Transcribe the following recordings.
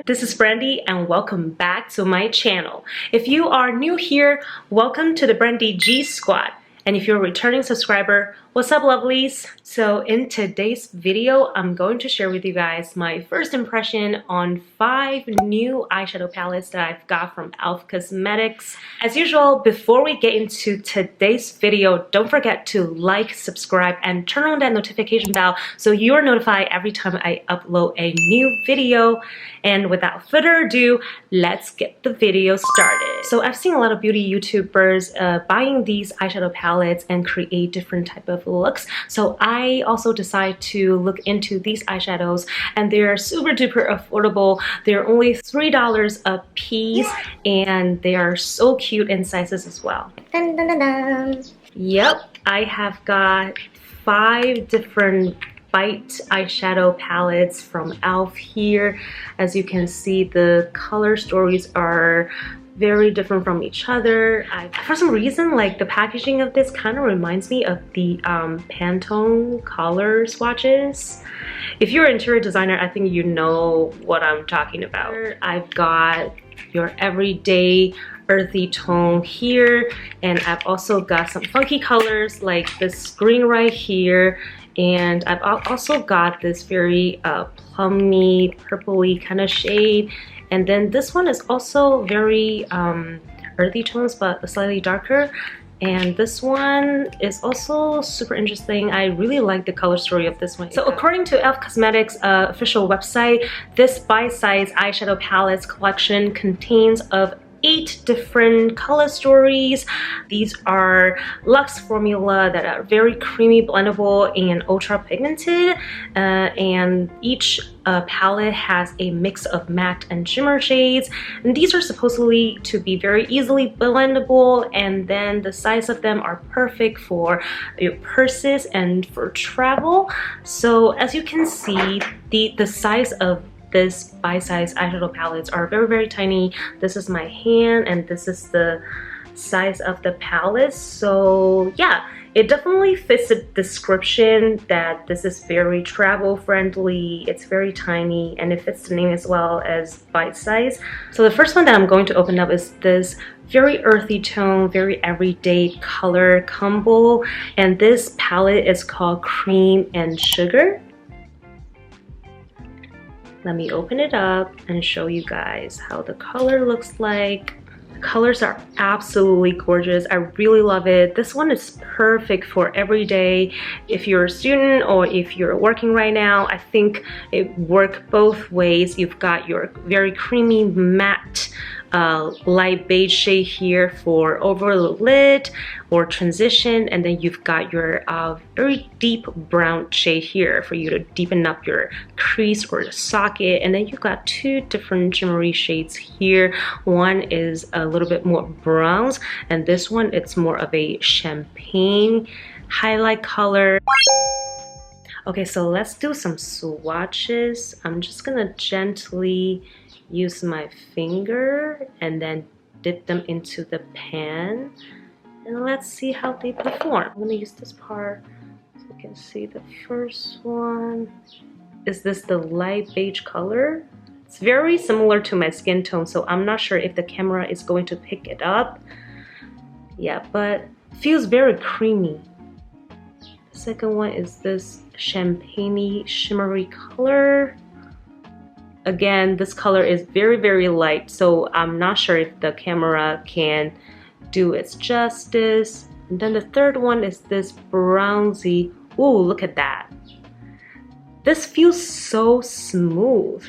This is Brandy and welcome back to my channel. If you are new here, welcome to the Brandy Gu squad. And if you're a returning subscriber, what's up lovelies? So in today's video, I'm going to share with you guys my first impression on 5 new eyeshadow palettes that I've got from E.L.F Cosmetics. As usual, before we get into today's video, don't forget to like, subscribe, and turn on that notification bell so you're notified every time I upload a new video. And without further ado, let's get the video started. So I've seen a lot of beauty YouTubers buying these eyeshadow palettes and create different type of looks. So I also decided to look into these eyeshadows, and they're super duper affordable. They're only $3 a piece, and they are so cute in sizes as well. Dun, dun, dun, dun. Yep, I have got 5 different Bite eyeshadow palettes from E.L.F here. As you can see, the color stories are very different from each other. For some reason, like the packaging of this kind of reminds me of the Pantone color swatches. If you're an interior designer, I think you know what I'm talking about. I've got your everyday earthy tone here, and I've also got some funky colors like this green right here, and I've also got this very plummy, purpley kind of shade. And then this one is also very earthy tones, but slightly darker. And this one is also super interesting. I really like the color story of this one. So according to E.L.F Cosmetics official website, this bite-size eyeshadow palettes collection contains of 8 different color stories. These are luxe formula that are very creamy, blendable, and ultra pigmented. And each palette has a mix of matte and shimmer shades. And these are supposedly to be very easily blendable. And then the size of them are perfect for your purses and for travel. So as you can see, the size of this bite-size eyeshadow palettes are very tiny. This is my hand and this is the size of the palette. So yeah, it definitely fits the description that this is very travel friendly, it's very tiny, and it fits the name as well as bite-size. So the first one that I'm going to open up is this very earthy tone, very everyday color combo, and this palette is called Cream and Sugar. Let me open it up and show you guys how the color looks like. The colors are absolutely gorgeous. I really love it. This one is perfect for every day. If you're a student or if you're working right now, I think it works both ways. You've got your very creamy matte light beige shade here for over the lid or transition, and then you've got your very deep brown shade here for you to deepen up your crease or the socket, and then you've got 2 different shimmery shades here. One is a little bit more bronze, and this one it's more of a champagne highlight color. Okay, so let's do some swatches. I'm just gonna gently use my finger and then dip them into the pan, and let's see how they perform. I'm gonna use this part so you can see. The first one is the light beige color. It's very similar to my skin tone, so I'm not sure if the camera is going to pick it up. Yeah, but feels very creamy. The second one is this champagne shimmery color. Again, this color is very light, so I'm not sure if the camera can do its justice. And then the third one is this bronzy. Ooh, look at that. This feels so smooth.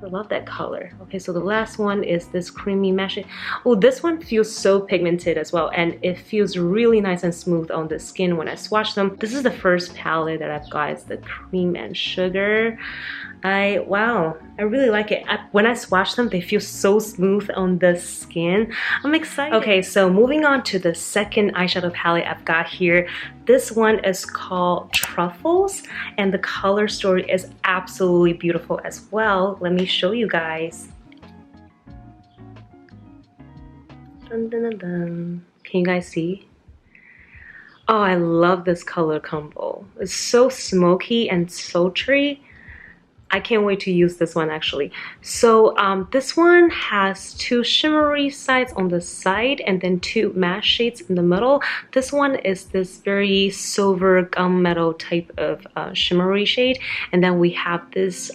I love that color. Okay, so the last one is this creamy matte. Oh, this one feels so pigmented as well, and it feels really nice and smooth on the skin when I swatch them. This is the first palette that I've got. It's the Cream and Sugar. Wow, I really like it. When I swatch them, they feel so smooth on the skin. I'm excited. Okay, so moving on to the second eyeshadow palette I've got here. This one is called Truffles, and the color story is absolutely beautiful as well. Let me show you guys. Dun, dun, dun, dun. Can you guys see? Oh, I love this color combo. It's so smoky and sultry. I can't wait to use this one actually. So this one has 2 shimmery sides on the side and then 2 matte shades in the middle. This one is this very silver gunmetal type of shimmery shade, and then we have this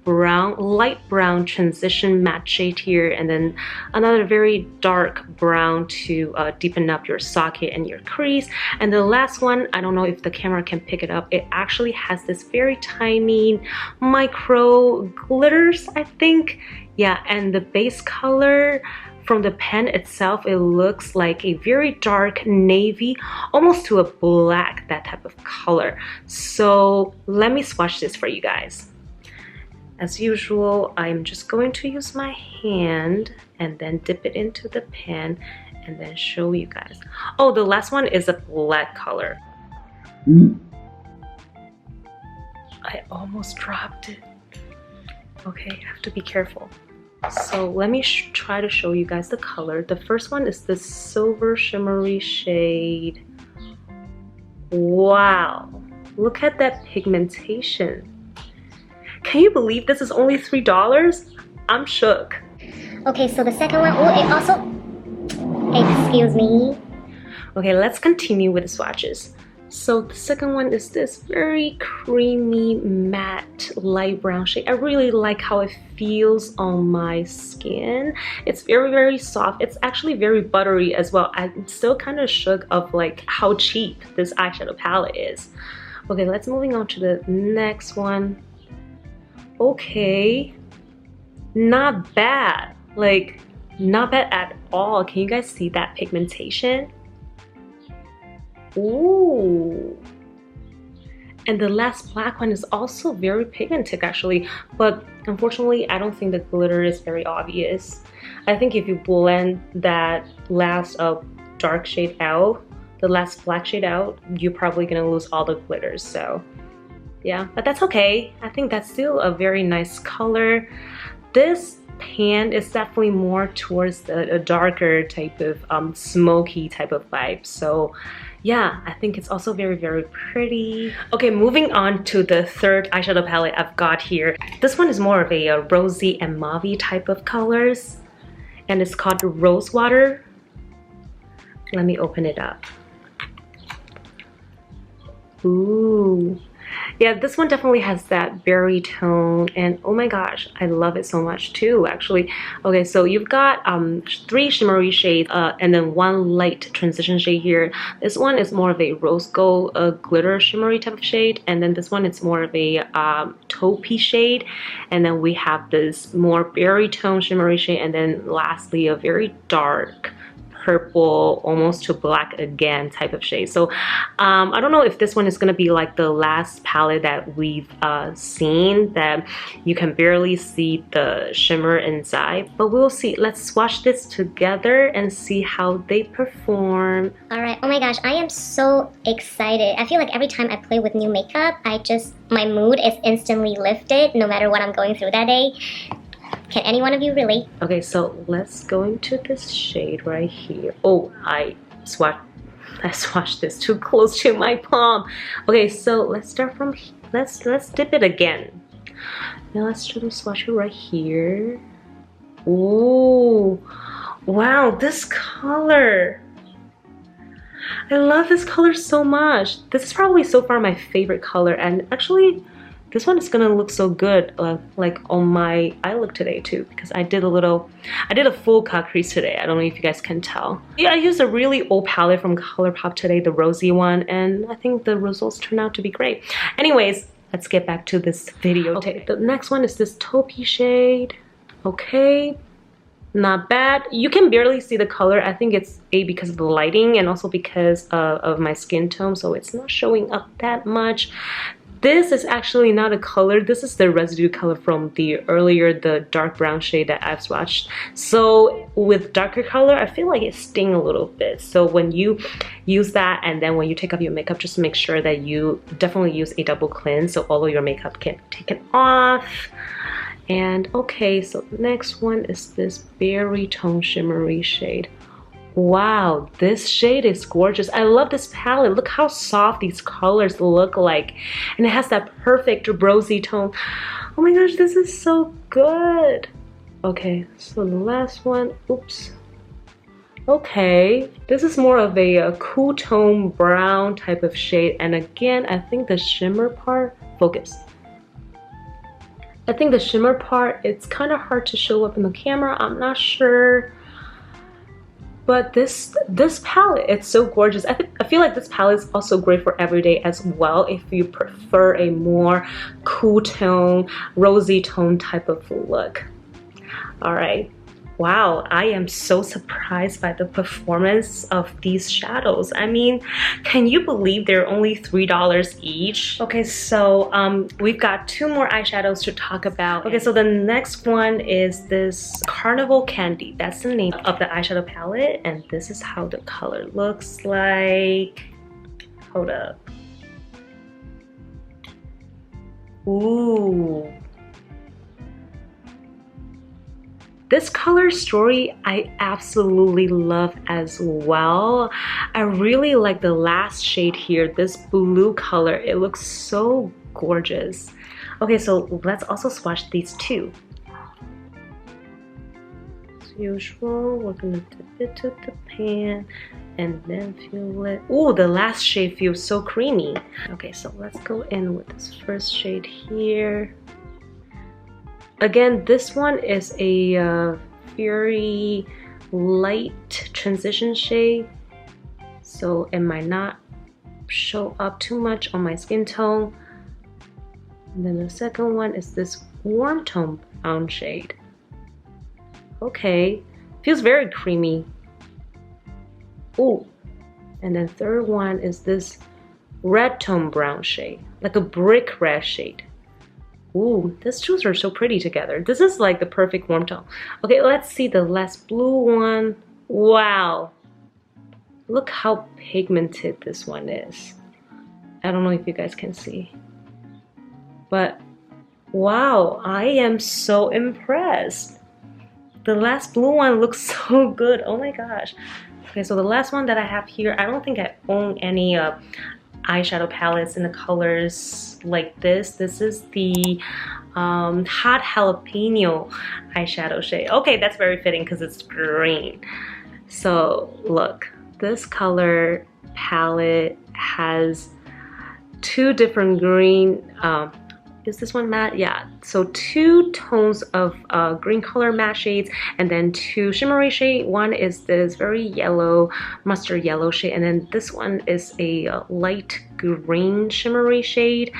brown, light brown transition matte shade here, and then another very dark brown to deepen up your socket and your crease. And the last one, I don't know if the camera can pick it up, it actually has this very tiny micro glitters, I think. Yeah, and the base color from the pen itself, it looks like a very dark navy, almost to a black, that type of color. So let me swatch this for you guys. As usual, I'm just going to use my hand and then dip it into the pen and then show you guys. Oh, the last one is a black color. I almost dropped it. Okay, I have to be careful. So let me try to show you guys the color. The first one is this silver shimmery shade. Wow, look at that pigmentation. Can you believe this is only $3? I'm shook. Okay, so the second one, oh, it also, excuse me. Okay, let's continue with the swatches. So the second one is this very creamy matte light brown shade. I really like how it feels on my skin. It's very, very soft. It's actually very buttery as well. I'm still kind of shook of like how cheap this eyeshadow palette is. Okay, let's moving on to the next one. Okay, not bad, like not bad at all. Can you guys see that pigmentation? Ooh, and the last black one is also very pigmented actually, but unfortunately I don't think the glitter is very obvious. I think if you blend that last dark shade out, the last black shade out, you're probably gonna lose all the glitters. So yeah, but that's okay. I think that's still a very nice color. This pan is definitely more towards a darker type of smoky type of vibe. So yeah, I think it's also very, very pretty. Okay, moving on to the third eyeshadow palette I've got here. This one is more of a rosy and mauve type of colors, and it's called Rose Water. Let me open it up. Ooh. Yeah, this one definitely has that berry tone, and oh my gosh, I love it so much too, actually. Okay, so you've got 3 shimmery shades and then 1 light transition shade here. This one is more of a rose gold glitter shimmery type of shade, and then this one is more of a taupey shade, and then we have this more berry tone shimmery shade, and then lastly a very dark purple, almost to black again type of shade. So I don't know if this one is going to be like the last palette that we've seen, that you can barely see the shimmer inside, but we'll see. Let's swatch this together and see how they perform. Alright, oh my gosh, I am so excited. I feel like every time I play with new makeup, my mood is instantly lifted no matter what I'm going through that day. Can any one of you relate? Okay, so let's go into this shade right here. Oh, I swatched this too close to my palm. Okay, so let's start from here. Let's dip it again. Now let's try to swatch it right here. Ooh, wow, this color. I love this color so much. This is probably so far my favorite color, and actually this one is gonna look so good like on my eye look today too, because I did a full cut crease today. I don't know if you guys can tell. Yeah, I used a really old palette from ColourPop today, the rosy one, and I think the results turned out to be great. Anyways, let's get back to this video. Okay, the next one is this taupey shade. Okay, not bad. You can barely see the color. I think it's because of the lighting and also because of my skin tone, so it's not showing up that much. This is actually not a color. This is the residue color from the dark brown shade that I've swatched. So with darker color, I feel like it stings a little bit. So when you use that and then when you take off your makeup, just make sure that you definitely use a double cleanse so all of your makeup can take it off. And okay, so the next one is this berry tone shimmery shade. Wow, this shade is gorgeous. I love this palette. Look how soft these colors look like. And it has that perfect rosy tone. Oh my gosh, this is so good. Okay, so the last one, oops. Okay, this is more of a cool tone brown type of shade. And again, I think the shimmer part, focus. I think the shimmer part, it's kind of hard to show up in the camera. I'm not sure. But this palette, it's so gorgeous. I feel like this palette is also great for everyday as well if you prefer a more cool tone, rosy tone type of look. All right. Wow, I am so surprised by the performance of these shadows. I mean, can you believe they're only $3 each? Okay, so we've got 2 more eyeshadows to talk about. Okay, so the next one is this Carnival Candy. That's the name of the eyeshadow palette, and this is how the color looks like. Hold up. Ooh. This color story I absolutely love as well. I really like the last shade here, this blue color. It looks so gorgeous. Okay, so let's also swatch these 2. As usual, we're gonna dip it to the pan and then feel it. Ooh, the last shade feels so creamy. Okay, so let's go in with this first shade here. Again, this one is a very light transition shade, so it might not show up too much on my skin tone. And then the second one is this warm tone brown shade. Okay, feels very creamy. Ooh, and then third one is this red tone brown shade, like a brick red shade. Ooh, these 2 are so pretty together. This is like the perfect warm tone. Okay, let's see the last blue one. Wow. Look how pigmented this one is. I don't know if you guys can see. But wow, I am so impressed. The last blue one looks so good. Oh my gosh. Okay, so the last one that I have here, I don't think I own any eyeshadow palettes in the colors like this. This is the hot jalapeno eyeshadow shade. Okay, that's very fitting because it's green. So look, this color palette has 2 different green, is this one matte? Yeah, so 2 tones of green color matte shades and then 2 shimmery shade. One is this very yellow, mustard yellow shade, and then this one is a light green shimmery shade.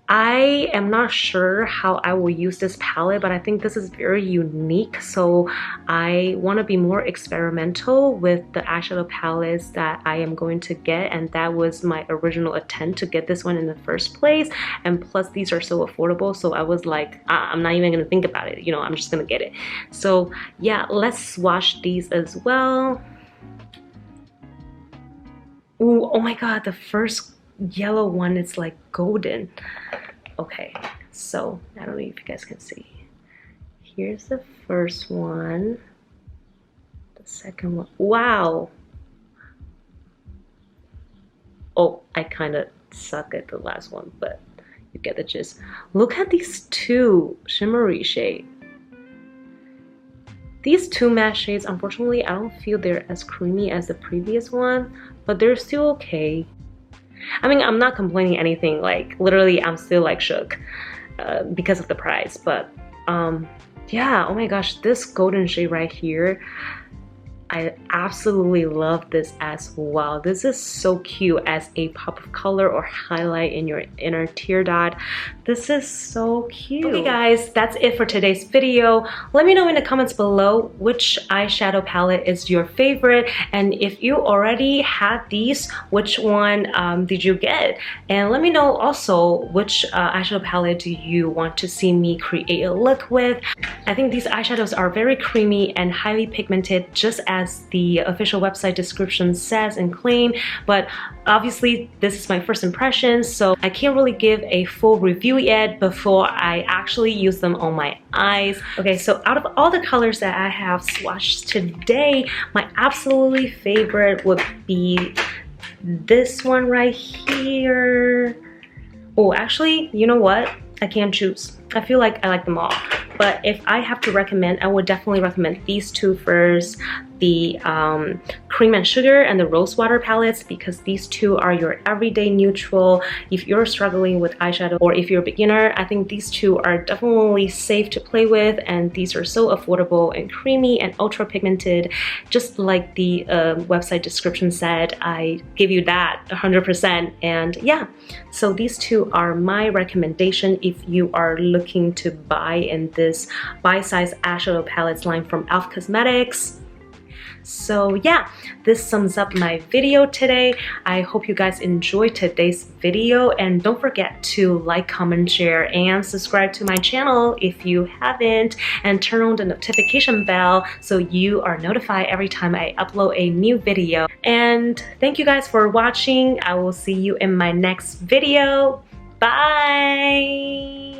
I am not sure how I will use this palette, but I think this is very unique, so I want to be more experimental with the eyeshadow palettes that I am going to get, and that was my original intent to get this one in the first place. And plus these are so affordable, so I was like, I'm not even going to think about it, you know, I'm just going to get it. So yeah, let's swatch these as well. Ooh, oh my god, the first yellow one is like golden. Okay, so I don't know if you guys can see. Here's the first one. The second one. Wow. Oh, I kind of suck at the last one, but you get the gist. Look at these 2 shimmery shades. These 2 matte shades, unfortunately, I don't feel they're as creamy as the previous one, but they're still okay. I mean, I'm not complaining anything, like literally I'm still like shook because of the price, but yeah, oh my gosh, this golden shade right here, I absolutely love this as well. This is so cute as a pop of color or highlight in your inner tear dot. This is so cute. Okay guys, that's it for today's video. Let me know in the comments below which eyeshadow palette is your favorite, and if you already had these, which one did you get? And let me know also which eyeshadow palette do you want to see me create a look with. I think these eyeshadows are very creamy and highly pigmented, just as the official website description says and claim, but obviously this is my first impression, so I can't really give a full review review it before I actually use them on my eyes. Okay, so out of all the colors that I have swatched today, my absolutely favorite would be this one right here. Oh, actually, you know what? I can't choose. I feel like I like them all. But if I have to recommend, I would definitely recommend these two first. The Cream and Sugar and the Rose Water palettes, because these two are your everyday neutral. If you're struggling with eyeshadow or if you're a beginner, I think these two are definitely safe to play with, and these are so affordable and creamy and ultra pigmented. Just like the website description said, I give you that 100%. And yeah, so these two are my recommendation if you are looking to buy in this bite-sized eyeshadow palettes line from E.L.F. Cosmetics. So yeah, this sums up my video today. I hope you guys enjoyed today's video, and don't forget to like, comment, share, and subscribe to my channel if you haven't, and turn on the notification bell so you are notified every time I upload a new video. And thank you guys for watching. I will see you in my next video. Bye!